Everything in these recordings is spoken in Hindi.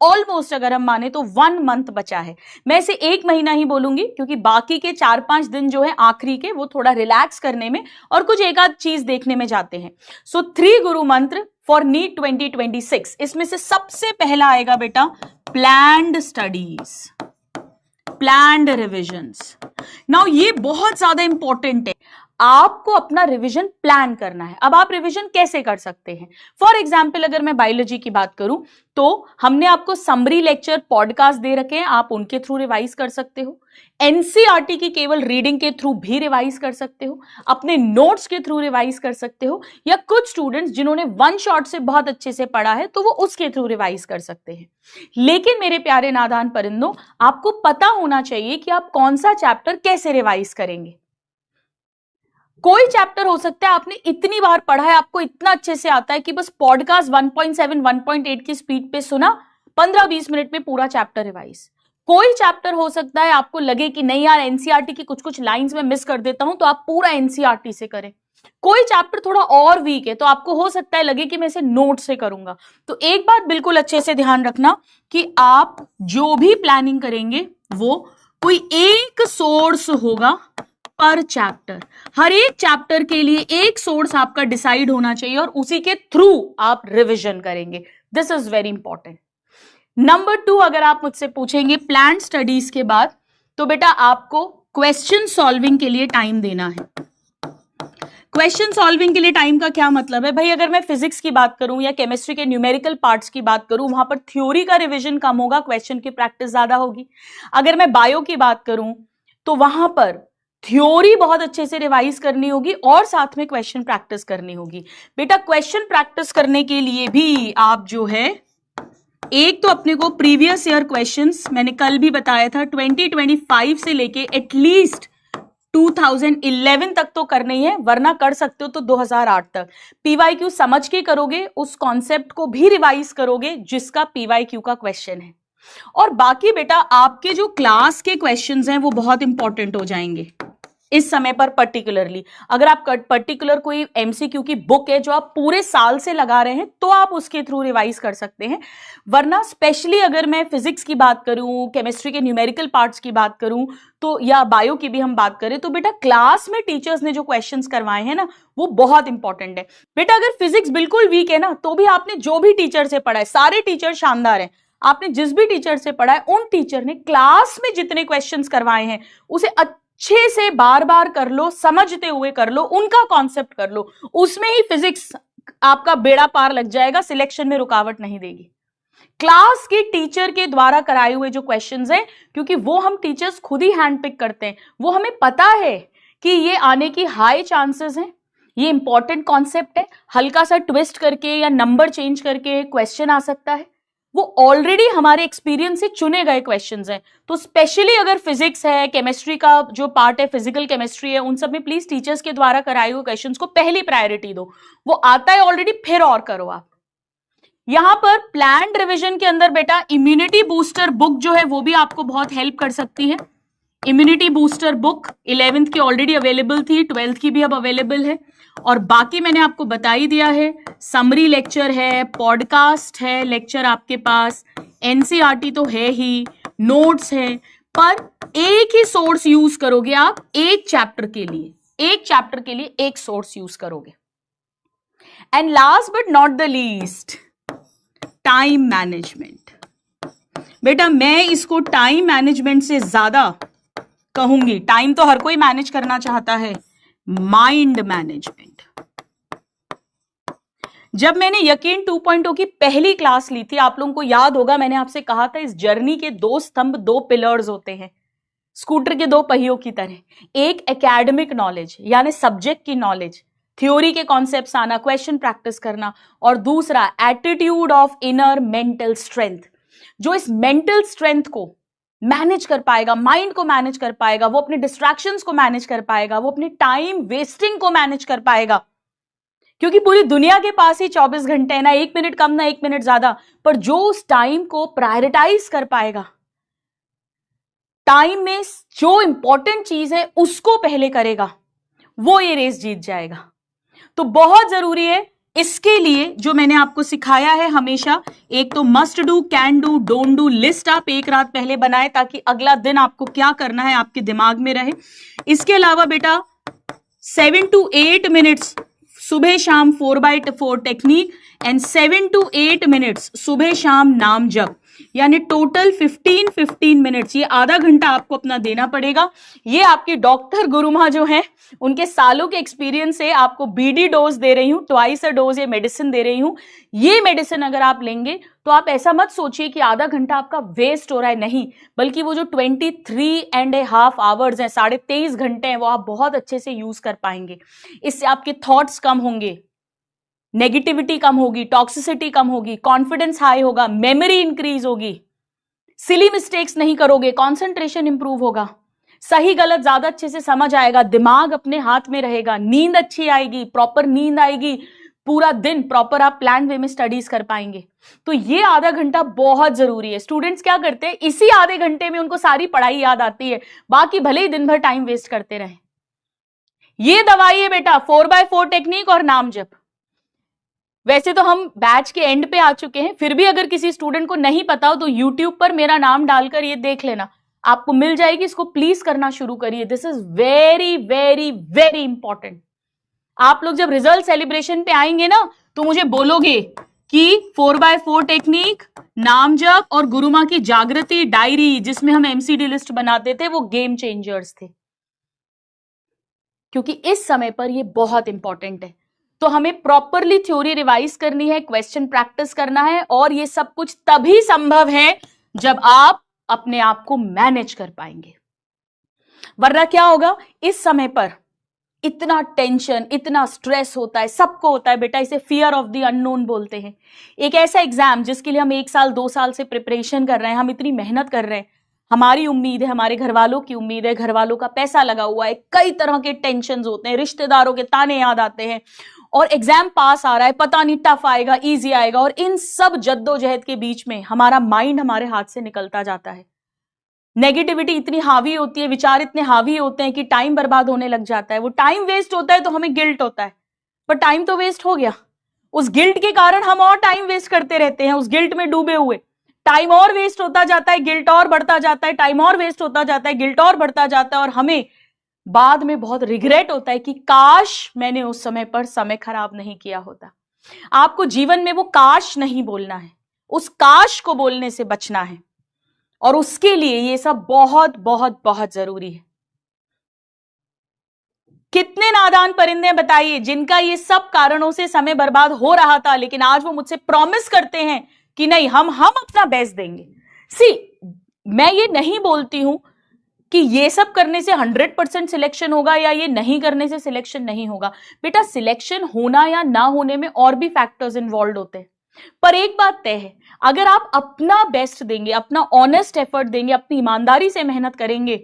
ऑलमोस्ट अगर हम माने तो 1 मंथ बचा है। मैं इसे 1 महीना ही बोलूंगी क्योंकि बाकी के 4-5 दिन जो है आखिरी के वो थोड़ा रिलैक्स करने में और कुछ एक आध चीज देखने में जाते हैं। सो 3 गुरु मंत्र फॉर नीट 2026, इसमें से सबसे पहला आएगा बेटा planned studies, planned revisions. Now ये बहुत ज्यादा इंपॉर्टेंट है, आपको अपना रिवीजन प्लान करना है। अब आप रिवीजन कैसे कर सकते हैं? फॉर एग्जाम्पल अगर मैं बायोलॉजी की बात करूं तो हमने आपको समरी लेक्चर पॉडकास्ट दे रखे हैं, आप उनके थ्रू रिवाइज कर सकते हो। एनसीईआरटी की केवल रीडिंग के थ्रू भी रिवाइज कर सकते हो, अपने नोट्स के थ्रू रिवाइज कर सकते हो, या कुछ स्टूडेंट्स जिन्होंने वन शॉट से बहुत अच्छे से पढ़ा है तो वो उसके थ्रू रिवाइज कर सकते हैं। लेकिन मेरे प्यारे नादान परिंदों, आपको पता होना चाहिए कि आप कौन सा चैप्टर कैसे रिवाइज करेंगे। कोई चैप्टर हो सकता है आपने इतनी बार पढ़ा है, आपको इतना अच्छे से आता है कि बस पॉडकास्ट 1.7 1.8 की स्पीड पे सुना, 15-20 मिनट में पूरा चैप्टर रिवाइज। कोई चैप्टर हो सकता है आपको लगे कि नहीं यार एनसीईआरटी की कुछ कुछ लाइंस में मिस कर देता हूं, तो आप पूरा एनसीईआरटी से करें। कोई चैप्टर थोड़ा और वीक है तो आपको हो सकता है लगे कि मैं इसे नोट से करूंगा। तो एक बात बिल्कुल अच्छे से ध्यान रखना कि आप जो भी प्लानिंग करेंगे वो कोई एक सोर्स होगा पर चैप्टर। हर एक चैप्टर के लिए एक सोर्स आपका डिसाइड होना चाहिए और उसी के थ्रू आप रिवीजन करेंगे। This is very important. Number 2, अगर आप मुझसे पूछेंगे प्लान स्टडीज के बाद, तो बेटा आपको क्वेश्चन सॉल्विंग के लिए टाइम देना है। क्वेश्चन सॉल्विंग के लिए टाइम का क्या मतलब है भाई? अगर मैं फिजिक्स की बात करूं या केमिस्ट्री के न्यूमेरिकल पार्ट्स की बात करूं, वहां पर थ्योरी का रिवीजन कम होगा, क्वेश्चन की प्रैक्टिस ज्यादा होगी। अगर मैं बायो की बात करूं तो वहां पर थ्योरी बहुत अच्छे से रिवाइज करनी होगी और साथ में क्वेश्चन प्रैक्टिस करनी होगी। बेटा क्वेश्चन प्रैक्टिस करने के लिए भी आप जो है, एक तो अपने को प्रीवियस ईयर क्वेश्चंस, मैंने कल भी बताया था 2025 से लेके एटलीस्ट 2011 तक तो करनी है, वरना कर सकते हो तो 2008 तक। पीवाईक्यू समझ के करोगे, उस कॉन्सेप्ट को भी रिवाइज करोगे जिसका पीवाईक्यू का क्वेश्चन है। और बाकी बेटा आपके जो क्लास के क्वेश्चंस हैं वो बहुत इंपॉर्टेंट हो जाएंगे इस समय पर। पर्टिकुलरली अगर आप पर्टिकुलर कोई एमसीक्यू की बुक है जो आप पूरे साल से लगा रहे हैं तो आप उसके थ्रू रिवाइज कर सकते हैं, वरना स्पेशली अगर मैं फिजिक्स की बात करूं, केमिस्ट्री के न्यूमेरिकल पार्ट्स की बात करूं तो, या बायो की भी हम बात करें तो बेटा क्लास में टीचर्स ने जो क्वेश्चंस करवाए हैं ना वो बहुत इंपॉर्टेंट है। बेटा अगर फिजिक्स बिल्कुल वीक है ना तो भी आपने जो भी टीचर से पढ़ा है, सारे टीचर शानदार हैं, आपने जिस भी टीचर से पढ़ा है उन टीचर ने क्लास में जितने क्वेश्चंस करवाए हैं उसे अच्छे से बार बार कर लो, समझते हुए कर लो, उनका कॉन्सेप्ट कर लो, उसमें ही फिजिक्स आपका बेड़ा पार लग जाएगा, सिलेक्शन में रुकावट नहीं देगी। क्लास के टीचर के द्वारा कराए हुए जो क्वेश्चंस हैं, क्योंकि वो हम टीचर्स खुद ही हैंड पिक करते हैं, वो हमें पता है कि ये आने की हाई चांसेस हैं, ये इंपॉर्टेंट कॉन्सेप्ट है, हल्का सा ट्विस्ट करके या नंबर चेंज करके क्वेश्चन आ सकता है, वो ऑलरेडी हमारे एक्सपीरियंस से चुने गए क्वेश्चंस हैं। तो स्पेशली अगर फिजिक्स है, केमिस्ट्री का जो पार्ट है, फिजिकल केमिस्ट्री है, उन सब में प्लीज टीचर्स के द्वारा कराए हुए क्वेश्चंस को पहली प्रायोरिटी दो। वो आता है ऑलरेडी, फिर और करो आप। यहां पर प्लान्ड रिवीजन के अंदर बेटा इम्यूनिटी बूस्टर बुक जो है वो भी आपको बहुत हेल्प कर सकती है। इम्यूनिटी बूस्टर बुक 11th की ऑलरेडी अवेलेबल थी, 12th की भी अब अवेलेबल है, और बाकी मैंने आपको बता ही दिया है। समरी लेक्चर है, पॉडकास्ट है, लेक्चर आपके पास, एनसीईआरटी तो है ही, नोट्स है, पर एक ही सोर्स यूज करोगे आप एक चैप्टर के लिए, एक चैप्टर के लिए एक सोर्स यूज करोगे। And last but not the least, time management. बेटा मैं इसको टाइम मैनेजमेंट से ज्यादा कहूंगी, टाइम तो हर कोई मैनेज करना चाहता है, माइंड मैनेजमेंट। जब मैंने यकीन 2.0 की पहली क्लास ली थी, आप लोगों को याद होगा मैंने आपसे कहा था इस जर्नी के 2 स्तंभ, 2 पिलर्स होते हैं, स्कूटर के 2 पहियों की तरह। एक एकेडमिक नॉलेज यानी सब्जेक्ट की नॉलेज, थ्योरी के कॉन्सेप्ट्स आना, क्वेश्चन प्रैक्टिस करना, और दूसरा attitude of inner mental strength. जो इस मेंटल स्ट्रेंथ को मैनेज कर पाएगा, माइंड को मैनेज कर पाएगा, वो अपने डिस्ट्रैक्शंस को मैनेज कर पाएगा, वो अपने टाइम वेस्टिंग को मैनेज कर पाएगा, क्योंकि पूरी दुनिया के पास ही 24 घंटे है, ना 1 मिनट कम ना 1 मिनट ज्यादा, पर जो उस टाइम को प्रायोरिटाइज कर पाएगा, टाइम में जो इंपॉर्टेंट चीज है उसको पहले करेगा, वो ये रेस जीत जाएगा। तो बहुत जरूरी है इसके लिए जो मैंने आपको सिखाया है हमेशा, एक तो must do, can do, don't do list आप एक रात पहले बनाए ताकि अगला दिन आपको क्या करना है आपके दिमाग में रहे। इसके अलावा बेटा 7 to 8 मिनट्स सुबह शाम 4x4 technique and 7 to 8 minutes सुबह शाम नाम जप, यानी टोटल 15 मिनट्स, ये आधा घंटा आपको अपना देना पड़ेगा। ये आपकी डॉक्टर गुरुमा जो है उनके सालों के एक्सपीरियंस से आपको बीडी डोज दे रही हूं, ट्वाइस अ डोज ये मेडिसिन दे रही हूं। ये मेडिसिन अगर आप लेंगे तो आप ऐसा मत सोचिए कि आधा घंटा आपका वेस्ट हो रहा है, नहीं, बल्कि वो जो 23.5 आवर्स हैं, 23.5 घंटे हैं, वो आप बहुत अच्छे से यूज कर पाएंगे। इससे आपके थॉट्स कम होंगे, नेगेटिविटी कम होगी, टॉक्सिसिटी कम होगी, कॉन्फिडेंस हाई होगा, मेमोरी इंक्रीज होगी, सिली मिस्टेक्स नहीं करोगे, कंसंट्रेशन इंप्रूव होगा, सही गलत ज्यादा अच्छे से समझ आएगा, दिमाग अपने हाथ में रहेगा, नींद अच्छी आएगी, प्रॉपर नींद आएगी, पूरा दिन प्रॉपर आप प्लान वे में स्टडीज कर पाएंगे। तो ये आधा घंटा बहुत जरूरी है। स्टूडेंट्स क्या करते हैं, इसी आधे घंटे में उनको सारी पढ़ाई याद आती है, बाकी भले ही दिन भर टाइम वेस्ट करते रहे। ये दवाई है बेटा 4x4 टेक्निक और नाम जप। वैसे तो हम बैच के एंड पे आ चुके हैं, फिर भी अगर किसी स्टूडेंट को नहीं पता हो तो यूट्यूब पर मेरा नाम डालकर ये देख लेना, आपको मिल जाएगी। इसको प्लीज करना शुरू करिए, this is very very very important. आप लोग जब रिजल्ट सेलिब्रेशन पे आएंगे ना तो मुझे बोलोगे कि 4x4 टेक्निक, नाम जप और गुरुमा की जागृति डायरी जिसमें हम एमसीडी लिस्ट बनाते थे वो गेम चेंजर्स थे, क्योंकि इस समय पर ये बहुत इंपॉर्टेंट है। तो हमें प्रॉपरली थ्योरी रिवाइज करनी है, क्वेश्चन प्रैक्टिस करना है, और ये सब कुछ तभी संभव है जब आप अपने आप को मैनेज कर पाएंगे। वरना क्या होगा, इस समय पर इतना टेंशन, इतना स्ट्रेस होता है, सबको होता है बेटा, इसे फियर ऑफ द अननोन बोलते हैं। एक ऐसा एग्जाम जिसके लिए हम 1 साल 2 साल से प्रिपरेशन कर रहे हैं, हम इतनी मेहनत कर रहे हैं, हमारी उम्मीद है, हमारे घर वालों की उम्मीद है, घर वालों का पैसा लगा हुआ है, कई तरह के टेंशन होते हैं, रिश्तेदारों के ताने याद आते हैं, और एग्जाम पास आ रहा है, पता नहीं टफ आएगा इजी आएगा, और इन सब जद्दोजहद के बीच में हमारा माइंड हमारे हाथ से निकलता जाता है। नेगेटिविटी इतनी हावी होती है, विचार इतने हावी होते हैं कि टाइम बर्बाद होने लग जाता है। वो टाइम वेस्ट होता है तो हमें गिल्ट होता है, पर टाइम तो वेस्ट हो गया। उस गिल्ट के कारण हम और टाइम वेस्ट करते रहते हैं, उस गिल्ट में डूबे हुए। टाइम और वेस्ट होता जाता है, गिल्ट और बढ़ता जाता है, टाइम और वेस्ट होता जाता है, गिल्ट और बढ़ता जाता है, और हमें बाद में बहुत रिग्रेट होता है कि काश मैंने उस समय पर समय खराब नहीं किया होता। आपको जीवन में वो काश नहीं बोलना है, उस काश को बोलने से बचना है, और उसके लिए ये सब बहुत बहुत बहुत जरूरी है। कितने नादान परिंदे हैं बताइए जिनका ये सब कारणों से समय बर्बाद हो रहा था, लेकिन आज वो मुझसे प्रॉमिस करते हैं कि नहीं, हम अपना बेस्ट देंगे। मैं ये नहीं बोलती हूं कि ये सब करने से 100% सिलेक्शन होगा या ये नहीं करने से सिलेक्शन नहीं होगा। बेटा सिलेक्शन होना या ना होने में और भी फैक्टर्स इन्वॉल्व होते हैं, पर एक बात तय है, अगर आप अपना बेस्ट देंगे, अपना ऑनेस्ट एफर्ट देंगे, अपनी ईमानदारी से मेहनत करेंगे,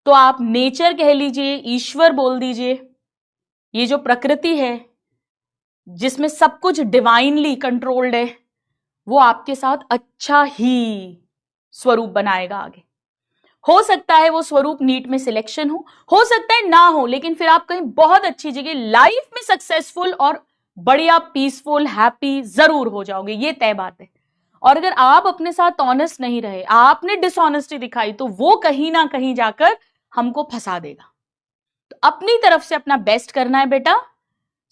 तो आप नेचर कह लीजिए, ईश्वर बोल दीजिए, ये जो प्रकृति है जिसमें सब कुछ डिवाइनली कंट्रोल्ड है, वो आपके साथ अच्छा ही स्वरूप बनाएगा आगे। हो सकता है वो स्वरूप नीट में सिलेक्शन हो सकता है ना हो, लेकिन फिर आप कहीं बहुत अच्छी जगह लाइफ में सक्सेसफुल और बढ़िया पीसफुल हैप्पी जरूर हो जाओगे, ये तय बात है। और अगर आप अपने साथ ऑनेस्ट नहीं रहे, आपने डिसऑनेस्टी दिखाई, तो वो कहीं ना कहीं जाकर हमको फंसा देगा। तो अपनी तरफ से अपना बेस्ट करना है बेटा।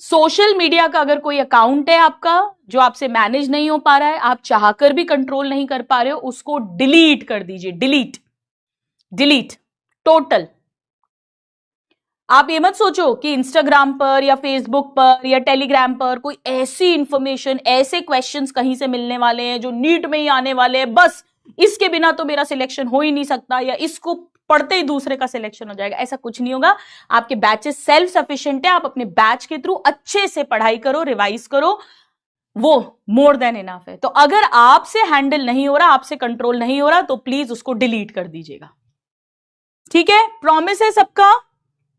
सोशल मीडिया का अगर कोई अकाउंट है आपका जो आपसे मैनेज नहीं हो पा रहा है, आप चाहकर भी कंट्रोल नहीं कर पा रहे हो, उसको डिलीट कर दीजिए। Delete total. आप ये मत सोचो कि इंस्टाग्राम पर या फेसबुक पर या टेलीग्राम पर कोई ऐसी इंफॉर्मेशन, ऐसे क्वेश्चंस कहीं से मिलने वाले हैं जो नीट में ही आने वाले हैं, बस इसके बिना तो मेरा सिलेक्शन हो ही नहीं सकता, या इसको पढ़ते ही दूसरे का सिलेक्शन हो जाएगा। ऐसा कुछ नहीं होगा। आपके बैचेस सेल्फ सफिशिएंट है, आप अपने बैच के थ्रू अच्छे से पढ़ाई करो, रिवाइज करो, वो मोर देन इनफ है। तो अगर आपसे हैंडल नहीं हो रहा, आपसे कंट्रोल नहीं हो रहा, तो प्लीज उसको डिलीट कर दीजिएगा, ठीक है? प्रॉमिस है सबका।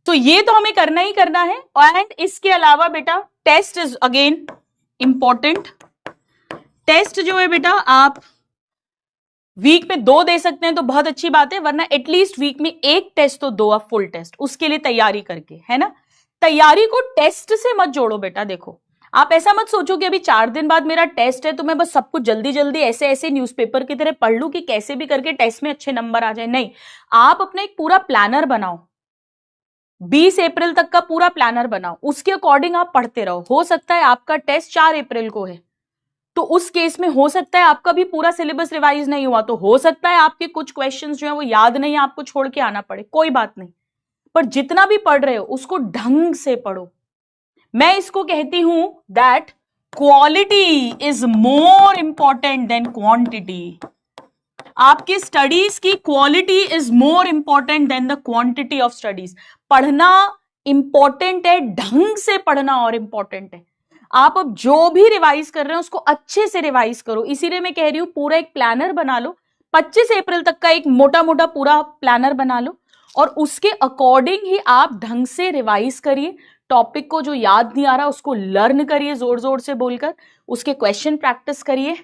तो ये तो हमें करना ही करना है। एंड इसके अलावा बेटा test is again important. Test जो है बेटा आप वीक में 2 दे सकते हैं तो बहुत अच्छी बात है, वरना एटलीस्ट वीक में 1 टेस्ट तो दो आप फुल टेस्ट, उसके लिए तैयारी करके, है ना? तैयारी को टेस्ट से मत जोड़ो बेटा। देखो आप ऐसा मत सोचो कि अभी 4 दिन बाद मेरा टेस्ट है तो मैं बस सब कुछ जल्दी जल्दी ऐसे ऐसे न्यूज़पेपर की तरह पढ़ लूं कि कैसे भी करके टेस्ट में अच्छे नंबर आ जाए। नहीं, आप अपना एक पूरा प्लानर बनाओ, 20 अप्रैल तक का पूरा प्लानर बनाओ, उसके अकॉर्डिंग आप पढ़ते रहो। हो सकता है आपका टेस्ट 4 अप्रैल को है, तो उस केस में हो सकता है आपका भी पूरा सिलेबस रिवाइज नहीं हुआ, तो हो सकता है आपके कुछ क्वेश्चंस जो है वो याद नहीं, आपको छोड़ के आना पड़े, कोई बात नहीं। पर जितना भी पढ़ रहे हो उसको ढंग से पढ़ो। मैं इसको कहती हूं that quality is more important than quantity. आपकी स्टडीज की quality is more important than the quantity of studies. पढ़ना इंपॉर्टेंट है, ढंग से पढ़ना और इंपॉर्टेंट है। आप अब जो भी रिवाइज कर रहे हैं उसको अच्छे से रिवाइज करो। इसीलिए मैं कह रही हूं पूरा एक प्लानर बना लो, 25 अप्रैल तक का एक मोटा मोटा पूरा प्लानर बना लो और उसके अकॉर्डिंग ही आप ढंग से रिवाइज करिए। टॉपिक को जो याद नहीं आ रहा उसको लर्न करिए जोर जोर से बोलकर, उसके क्वेश्चन प्रैक्टिस करिए।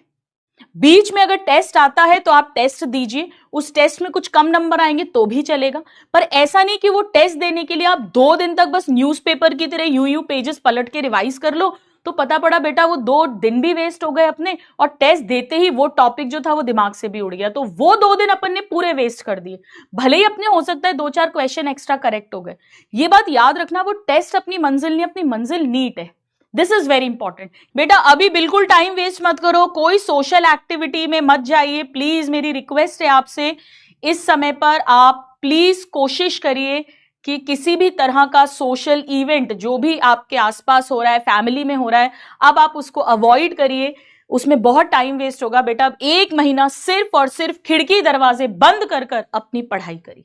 बीच में अगर टेस्ट आता है तो आप टेस्ट दीजिए, उस टेस्ट में कुछ कम नंबर आएंगे तो भी चलेगा, पर ऐसा नहीं कि वो टेस्ट देने के लिए आप 2 दिन तक बस न्यूज़पेपर की तरह यूं पेजेस पलट के रिवाइज कर लो, तो पता पड़ा बेटा वो 2 दिन भी वेस्ट हो गए अपने, और टेस्ट देते ही वो टॉपिक जो था वो दिमाग से भी उड़ गया, तो वो 2 दिन अपन ने पूरे वेस्ट कर दिए। भले ही अपने हो सकता है 2-4 क्वेश्चन एक्स्ट्रा करेक्ट हो गए, ये बात याद रखना, वो टेस्ट अपनी मंजिल नहीं, अपनी मंजिल नीट है। This is very important. बेटा अभी बिल्कुल टाइम वेस्ट मत करो, कोई सोशल एक्टिविटी में मत जाइए प्लीज, मेरी रिक्वेस्ट है आपसे। इस समय पर आप प्लीज कोशिश करिए कि किसी भी तरह का सोशल इवेंट जो भी आपके आसपास हो रहा है, फैमिली में हो रहा है, अब आप उसको अवॉइड करिए, उसमें बहुत टाइम वेस्ट होगा। बेटा अब 1 महीना सिर्फ और सिर्फ खिड़की दरवाजे बंद कर कर अपनी पढ़ाई करिए।